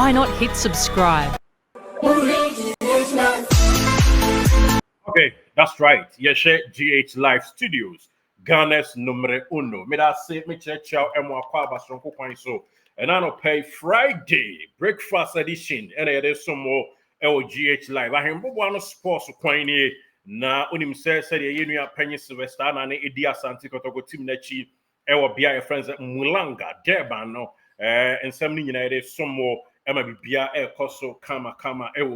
why not hit subscribe? Okay, that's right. Yes, GH Live Studios, Ghana's numero uno. Me that say me check out kwa basonko kwan so. And I don't pay Friday breakfast edition. And it is some more GH Live. I am one sports kwan ni na unim say the yenu penny Sylvester na ne edi asante Kotoko team na chi bia friends Mulanga Durban no and some nyina some more Emma bia koso kama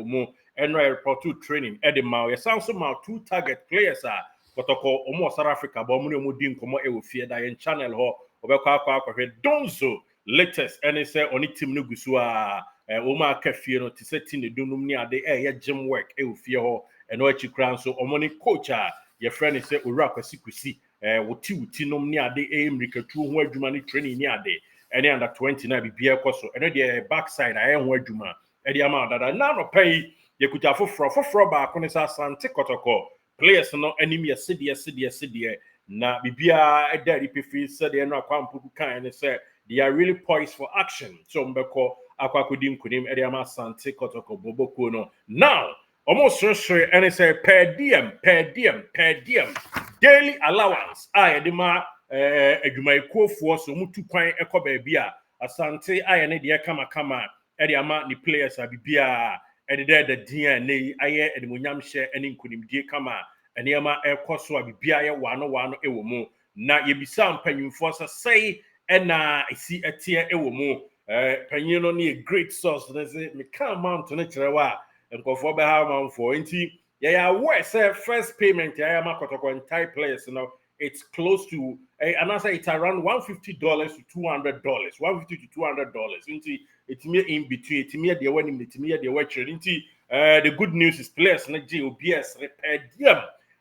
mo and report to training Edema. Yes, also my 2 target players are Kotoko almost South Africa, but mu din komo fear that in channel ho obekwa Donzo latest and say on team no gusua Oma Kafie no to set in the dunum ni ade gym work fear ho and no chi crown so omoni coach your friend say ura kwasikusi wuti nom ni ade America tu ho adwuma ni training ni ade any under 20 na bibia koso and the backside ho adwuma e di ama dada na no pay Yekuta foforo ba ko ne sa Asante Kotoko players no anim ye sidie na bibia e dari pefi said no akwampu kan ne say they are really poised for action so mbeko akwakodi nkunim e dey ama Asante Kotoko boboko no now almost sure and say per diem daily allowance de ma adwumaykofuo so mutu kwan ekoba bia Asante ne de kama e dey ama ni players bibia and the Diem aye and munyam share and inkunimdie kama and yama koso abibia wano ewo mu na yebisa mpanyimfo say and I see a tier ewo mu panyino ni a great source na say me can mount na kirewa nkofo be ha man for nti ya where say first payment ya ma Kotoko entire players no it's close to and I say it's around $150 to $200 $150 to $200 nti it's me in between. It's me the one in it's me the watcher. The good news is players na JOBS repair Diem.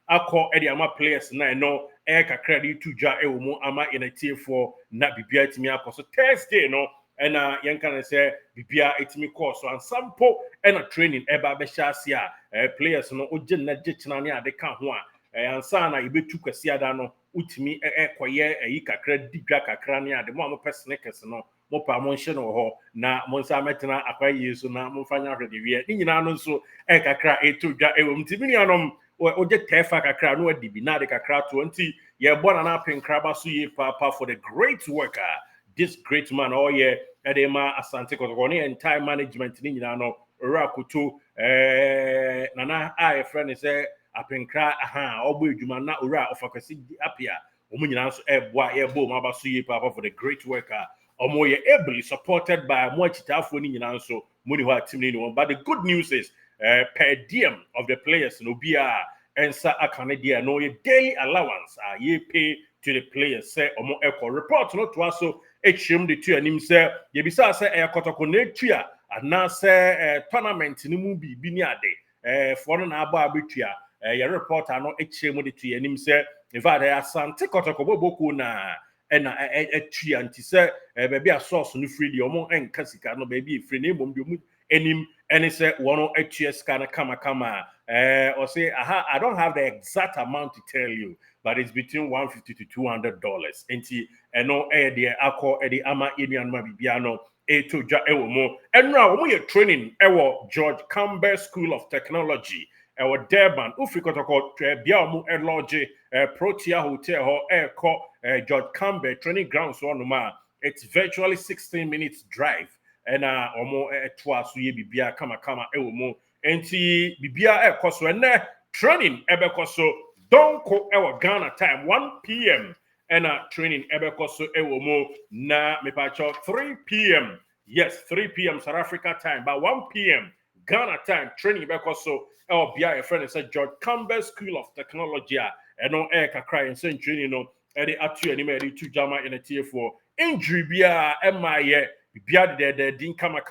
Ako ama players na no kakra to ja mo ama in a tier for na bibia it me ako. So Thursday no and yan can say bibia it me course so and sample and a training eba beshasia players no oje na jechna ne ade ka ho a ansa na ibetu kwasi ada no utimi koye kakra digwa kakra ne ade mo personekes no mo pa mo nhye no ho na mo nsa metena akwaye so na mo fanya hwede wie ni nyina no so kakra etodwa ewom timi nuanom oje tefa kakra no adibi na de kakra 20 ye bona na penkraba so ye papa for the great worker this great man edema Asante Kotoko ne entire management ni nyina no rakuto nana a friend say apenkra ogbo edwuma na ora ofakasi apia omo nyina so eboa ye bo ma ba so ye papa for the great worker Omo ye ably supported by Moachitafo ni nyina nso moni ho team ni but the good news is per diem of the players no bia ensa akane dia no ye daily allowance ye pay to the players say omo echo report no to aso echim de tu anim say ye bisa say Kotoko na tua ana say tournament ni mu bi ni ade for no na aba abetua ye reporter no echim de tu anim say in fact Asante Kotoko boboko na ena etua nti se baby a source no free the omo enka sika no baby free na emom bi mu enim ene se wono etua sika na kama or say I don't have the exact amount to tell you but it's between $150 to $200 nti eno de akọ de ama enuan ma bibia no etodwa ewo mo enra wo ye training ewo George Campbell School of Technology ewo Durban ufri Kotoko bia omo lodge Protea Hotel ho George Campbell training grounds so no it's virtually 16 minutes drive and omo twa so ye bibia kama ewo mo enti bibia ekoso ene training ebekoso donko ewo Ghana time 1 p.m. and training ebekoso ewo mo na mepacho 3 p.m. yes 3 p.m. South Africa time but 1 p.m. Ghana time training ebekoso ewo bia a friend said George Campbell School of Technology and no kakra and send training no e dey atu ani me dey tu jama in a tier for injury bia emaye bia de din kama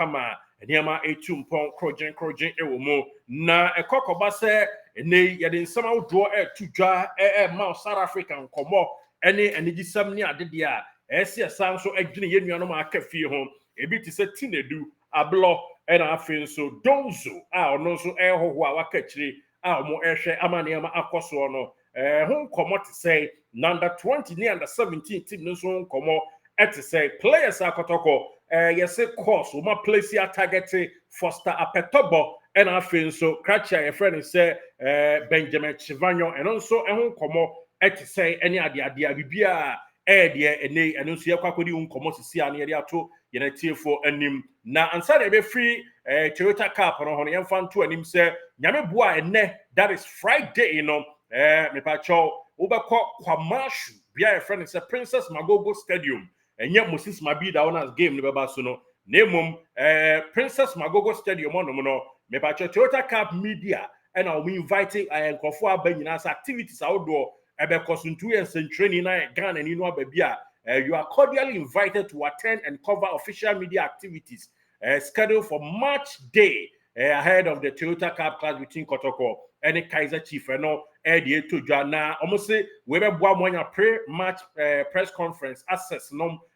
eniama etu mpon krogen ewo mo na ekokoba se ene ye de nsama wodo etu dwa ma South African komo ene gisam ni ade dia ese san so adwene ye nuanom aka fie ho ebi ti se Tenedu ablo ena afen so Donzo ono so hoho a waka kire mo ehwe amaniama akoso no ho komo ti say number 20 ni under 17 team no so komo to say players are Kotoko yes course we ma place ya target Foster Apetobo and afin so Cratcher your friend say Benjamin Chivanyo and also komo to say any idea bibia dear ene and so yakwa unkomo sisi an area to yena tiefo anim na ansa de be free Toyota Cup no hono yemfa to anim say nyame boa ene that is Friday me pa cho ubekọ Kwamashu bia friend is Princess Magogo Stadium enye Moses Mabida onas game ne beba so no nemum Princess Magogo Stadium no me pa cho Toyota Cup media and I'll be inviting nkofo abanyina activities outdoor ebe kosuntu and training na Ghana ni no abia you are cordially invited to attend and cover official media activities scheduled for March day ahead of the Toyota Cup clash between Kotoko and Kaiser Chiefs to Jana almost say we be pre-match press conference access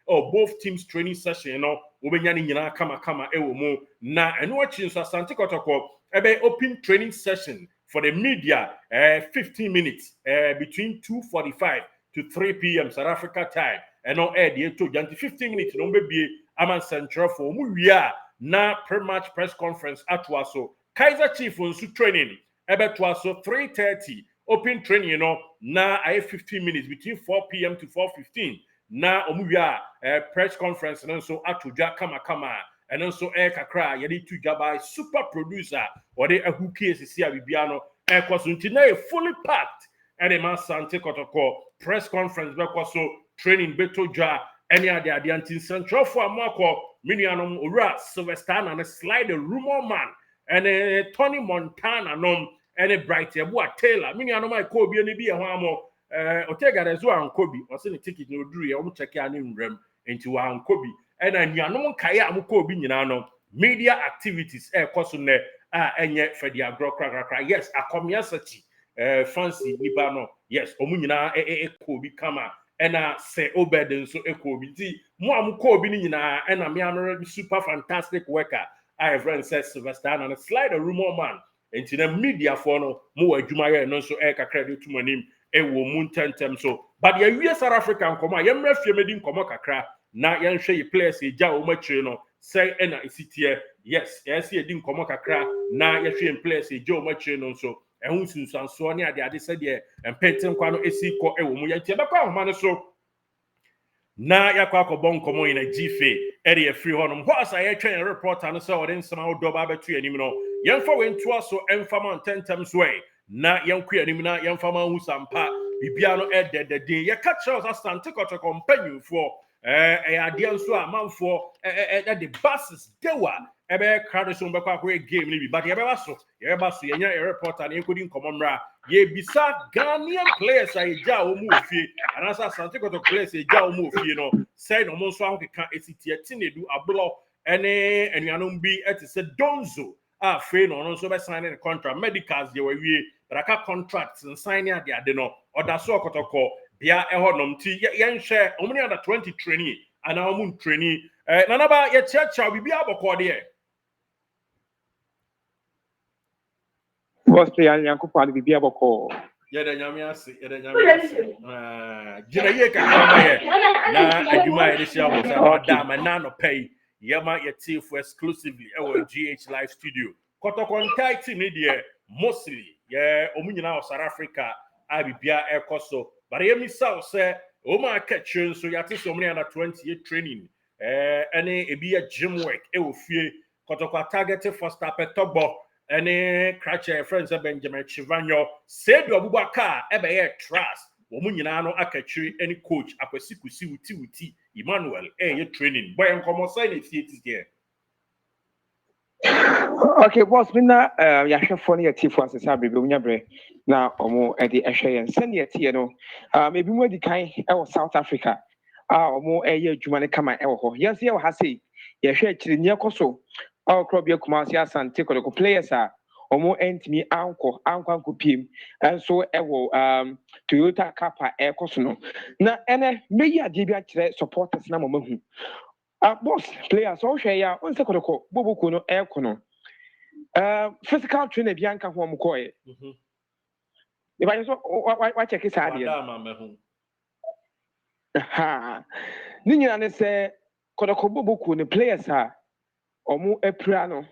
both teams training session we be nyina kama ewo mu na eno watching so Asante Kotoko ebe open training session for the media 15 minutes between 2:45 to 3 p.m. South Africa time to Janti 15 minutes no be Aman Central for mu wia na pre-match press conference atwa so Kaiser Chiefs on training ebe to so 3:30 open training na 15 minutes between 4 p.m. to 4:15 na omuwia press conference and so atuja kama and so kakra yedi tuja by super producer or the ahuki sisi abibia no kwasunti na fully packed and the Asante Kotoko press conference so training betoja any other anti central for amako minianom ura Sylvester and slide the rumor man and Tony Montana and a bright Taylor minianom I could be any be a hamo Otega as well Kobe or send a ticket no drew you check your name rem into one Kobe and then yanom kaya mukobi nyinano media activities kosune and yet for the agro crack yes a community fancy ibano yes omunyina Kobe kama and say obeden so Kobe mo amukobi nyina and a super fantastic worker I have run says Sylvester and a slide a rumor man into the media for no more adwuma no so credit to my name wo muntentem so but the South African come yemra fiemedi nkomo kakra na yenhwe ye players eja wo machire no say na isitie yes ye di nkomo kakra na yehwe players eja wo machire no so ehun sunsanso ne ade said ye empentem kwa no esi ko wo mu ye tie bekwa homa no so na yakwa akobon nkomo ina gife ere ye free honum ho asa ye twen reporter no say ode nsema wo do ba betu anim no yemfa we ntoa so emfama ntentem so na yankua nim na yamfama hu sampa bibia no edededin ye ka Charles Asante Kotoko company for ade nso amanfo the buses dewa ebe crowd so mbekwa akwa game ni bi but ye be baso yenya a reporter na enkodi nkomomra ye bisa Ghanaian players aja o mu ofie anasa Asante Kotoko players aja o mu ofie no say no mo nso ahokeka esitie Tenedu ablo ene anuanom bi etise Donzo free no so be signing the contract medicals they were but I can't contracts and signing at the adeno or that's so Kotoko bia ehonom ti yen share omni under 20 trainee and our moon trainee nanaba ye church we be aboko there boss player Yankupani be aboko ye da nyame ase gina ye kakama ye na adwuma ye de sia wo sa da ma na no pay ye ma ye tea for exclusively our GH live studio Kotoko ntaiti ni de mostly yeah omunyina South Africa abibia ekoso but ye misal say o ma catch so ya tese omni under 20 training any ebi a gym work ofie Kotoko target Foster Apetobo any Cratcher friends Benjamin Chivanyo said Abubakar ebe ye trust omunyina no akatri any coach akwasikusi wuti Emmanuel ye training boy enkomo sign it here. Okay, boss, me na yahwe fo ne yati fo asesa brebe onya bre na omo e de ehwe yen se ne yati no maybe mo di kan e wo South Africa omo ye adwuma ne kama e wo ho yes ye wo ha sei yahwe akiri ne ekoso crobia Kumasi Asante Kotoko players omo entimi anko pim enso e wo Toyota Kappa ekoso no na ene meyi ade bi akire supporters na mo mahu boss players so hwe ya on se Kotoko boboku no ekono physical trainer bianca ho mkoye if I so wa check his idea ha Ninya ne say Kotoko boku ne players ha omo epra no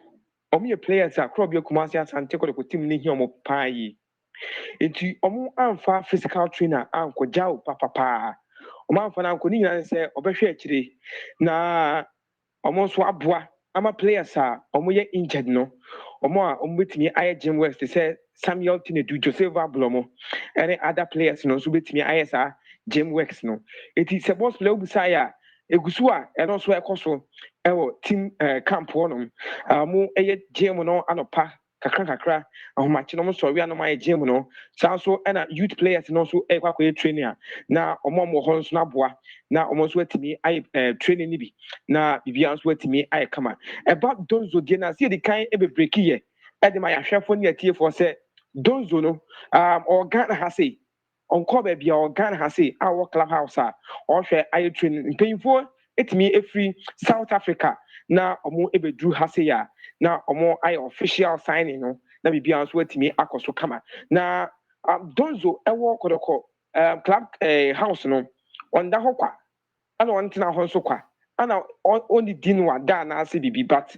omo ye players a crop ye Kumasi Asante Kotoko team ni hi omo pan yi. Enti omo amfa physical trainer anko jaw papa. Omo amfa na anko ninya ne say obehwe akire na omo so aboa ama players a omo ye injured no omo a omo betimi aye gym works to say Samuel Tenedu Joseph Ablomo and other players no so betimi aye sa gym works no it is a boss play obusa ya egusu a eno so ekoso ewo team camp wonom mo eye gym no anopa kakra ahomachi no mo sorry no my gym no so na youth players no so ekwakoye training na omo mo ho nso na boa na omo so atimi aye training ni bi na bibia nso atimi aye kama about Donzo die na see the kind e be break ye e de ma yahwefo ne atie for say Donzo no organ ha say onko ba bia organ ha say our clubhouse a ohwe aye training mpanyfo etimi efri South Africa na omo e be dru ha say ya na omo aye official signing no na bibia nso atimi akoso kama na Donzo ewo Kotoko club house no onda ho kwa ana ontena ho nso kwa ana only din wa da na ase bibi but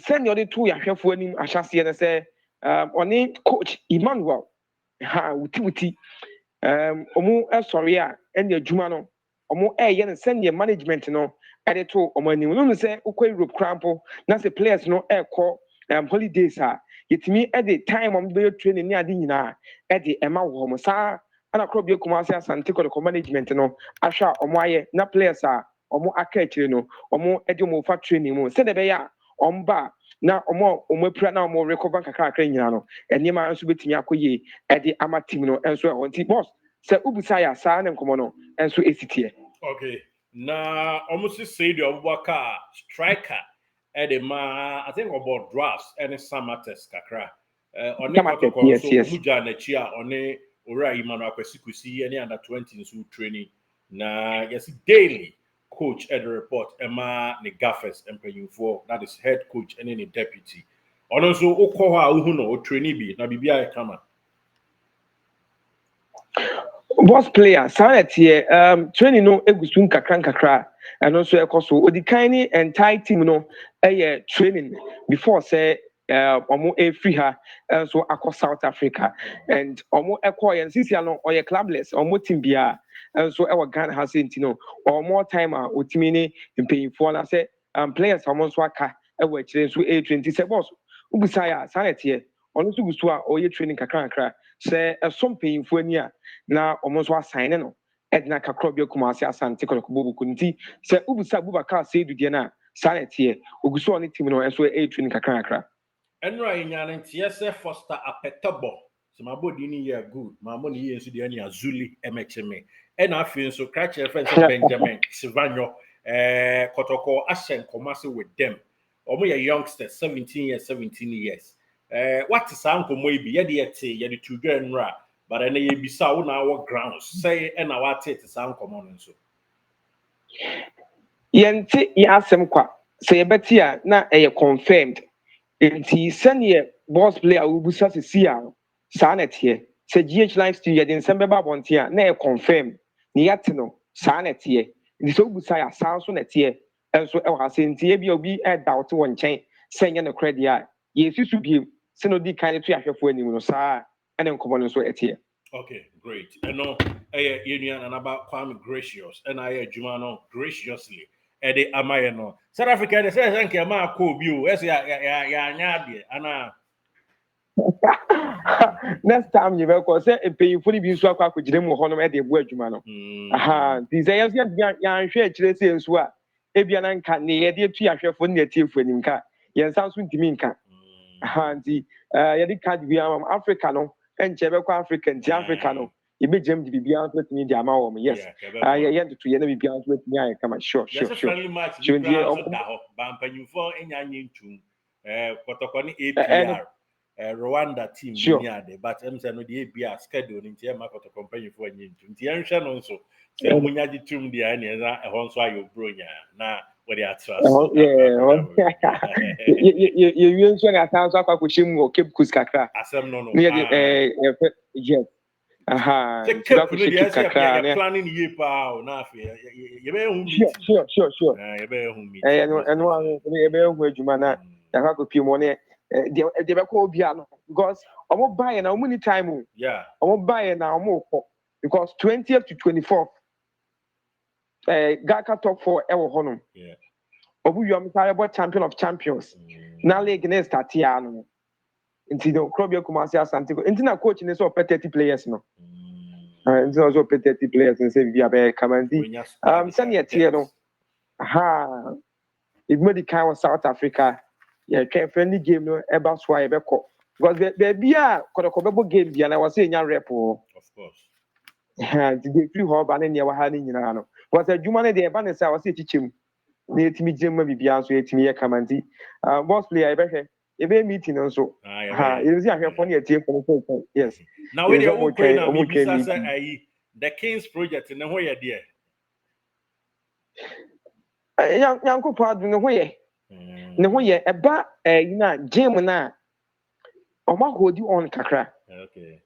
send your two yahwefo anim ahyase ne say oni coach Emmanuel ha wuti omu sorry a ene adwuma no omu eye ne send your management no ede to omu anim no say ukwa Europe crampo na say players no ekọ holidays a yetimi ede time omu be training ni ade nyina ede ema wo mo sa ana kro bi Kumasi Asante Kotoko management no ahwa omu aye na players a omu aka akire no omu ede omu fa training mu se de be ya omba na omu apira na omu recover kakra nyina no enima nso betimi akoye ede ama team no enso e wonti boss se ubusa ya sa na nkomo no enso esitie. Okay, na almost say the Abubakar striker edema I think about drafts and samates kakra on Kotoko so muja na chia on ora Emmanuel Kwesikusi any under 20 so training na yes daily coach at the report Emma ne gaffers empanyufo that is head coach and any deputy on also ukọ ha uhu no training bi na bibia e kama boss player sanity training no egusun kakra and also ekoso odikan ni entire team no training before say omo free her so akọ South Africa and omo ekọ yen sisia no oye clubless omo team bia so e Ghana ha senti no or more time a otimi ni mpanyifo na say players omo so aka e wa kire so A20 say boss ubusa ya sanity ono so gusu a oye training kakra say some mpanyifo ani a na omo so assign no edna kakra bi Kumasi Asante Kotoko bobuku nti say ubusa Abubakar say dudie na sanity ogusu on team no enso A20 kakra enra inyane ntie se Foster Apetabo so my body ni here good my money here so the any azuli emecheme and afi nso catch friend Benjamin Sivanyo Kotoko ashen komase with them omo ye youngsters 17 years what is ankomo ibi ye de yete ye de tudwa enra but ene ye bisa wo na our grounds say na what it is ankomo nso yente ya asem kwa say yebeti a na confirmed nti senior boss player ubusa sisi a saa na tie se GH live studio de nsem beba bonte a na confirm ni yate no saa na tie nti so ubusa ya saa so na tie enso e wa se nti e bi obi e doubt won nchen senya no credit a ye susu bi se no di kan to yahwefo anim no saa ene nkomo no so etie. Okay, great. And no, union and about Kwame Gracious, and I Juma no graciously. Ede amaye no. South Africa, they say thank you, ma ko biu. Yes, ya nyade. Ana. Next time you will say a pay fully be so akwa kujire mu hono e de bu adwuma no. Aha, di say yes ya hwe akire say nso a ebia na nka ne ye de tu yahwefo ne atiefo anim ka. Ye nsan so ntimi nka. Aha, di ye de card bi am Africa no enche be kwa Africa nti Africa no e be jam di bibia so timi di ama wo mo. Yes. Ye de to ye na bibia so timi aye kama sure. Yes, friendly match. Sure, da ho. Ba mpanyufo enya nyentum. Kotoko ni APR. Rwanda team niade but em say no the ABA schedule nti e makoto company for nyintu nti en hwe no nso se munya di tum dia na e ho nso ayo bronya na we dey atras ye nso na tan so akwa koshim wo Cape Coast kakra asem no yes Aha. The Sika Cape ko no shiki dey say kakra you're ne. planning ye pa na afi. You be hu meet. Sure. You be hu meet. Eno e be hu adwuma na ya ka ko pie mo ne de be ko obia no because omo buy na omo ni time o. Yeah. Omo buy na omo ko because 20th to 24th Gaka top 4 e wo hono. Yeah. Obu yom sare bo champion of champions. Na league ne start ya no. Nti do Krobia Kumasi Asante. Nti na coach ne so 30 players no. Nti na so 30 players and say bia be kamanti. Send your tier no. Aha. If me the kind of South Africa, yeah, friendly game no eba so e be ko. Because baby a Kotoko bebo game bia na was say nya rep o. Of course. Nti dey free ho ba ne ne wa ha ne nyina no. Because adwuma ne dey eba ne say was say chichim. Na etimi jema bibia so etimi ye kamanti. Boss player e be hwe e be meeting nso. Ha, you see ahwefo na etie ko. Yes. Now we dey okay na me bisa say ayi the Kings project ne ho ye there. Yanko adu ne ho ye. Ne ho ye eba na game na oma hold you on kakra. Okay.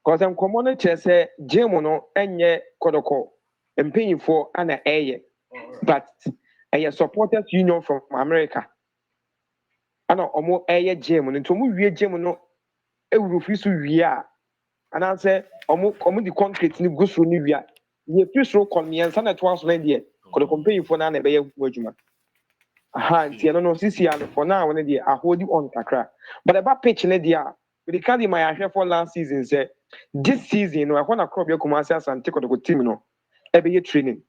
Cause I'm common to say game no enye Kotoko empanyfo ana eye. But a supporters union from America. Ana omo eye game no to mu wie game no ewurufi so wie a ana say omo di concrete ni guso ni wie a ye pisro konmiensa na to aso na de Kotoko empanyfo na be ye adwuma. Aha, nti no sisi ya for now when they are holding on kakra. But about pitch ne dia, we can my ahwe for last season say this season no I want to crop your Kumasi Asante Kotoko team no e be training.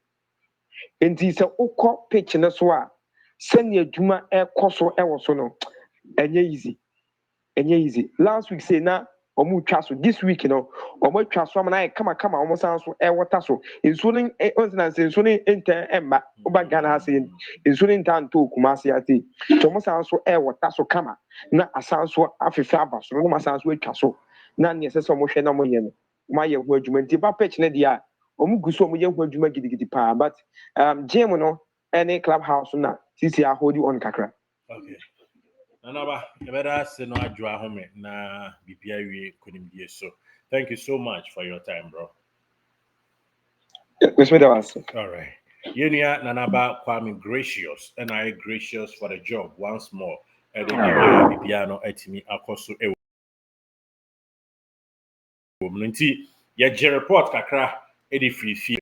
Nti se ukọ pitch ne so a send adwuma e koso e wo so no enye easy. Last week say na omu twa so this week no omu twa so na kama omu san so e wota so insulin once insulin enter emma oba Ghana ha say insulin tan to Kumasi ati to omu san so e wota so kama na asan so afefe aba so no masan so atwa so na ne se omu hwe na omu ye no ma ye ho adwuma nti ba pitch ne dia omu guso omu ye ho adwuma gidigidi pa but gym no any clubhouse na sisi a hold you on kakra. Okay. Nanaba, better say no adwa home na bibia wie konimdie so. Thank you so much for your time, bro. All right. Yenia Nanaba Kwame gracious and I gracious for the job once more. And then bibiano etimi akoso e nti ye je report kakra e di free fee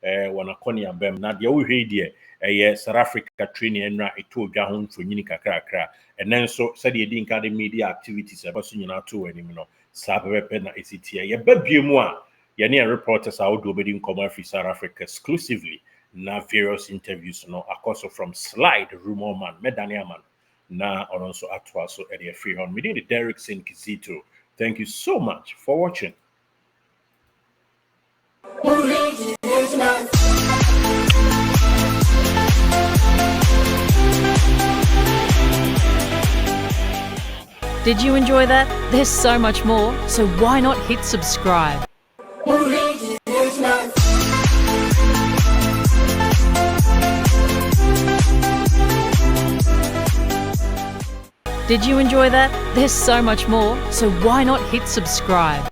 wana koni abem na de wo hwe die South Africa training enra eto odwa ho mfonyini kakra and then so said the dinka the media activities eba so nyina to anim no sabepe na esitia ye babiemu a ye ne reporters a wodo obedi nkomo free South Africa exclusively na various interviews no akoso from slide rumor man medania man na also atwa so e dey free on me the Derrickson Kizito. Thank you so much for watching. Did you enjoy that? There's so much more, so why not hit subscribe? Did you enjoy that? There's so much more, so why not hit subscribe?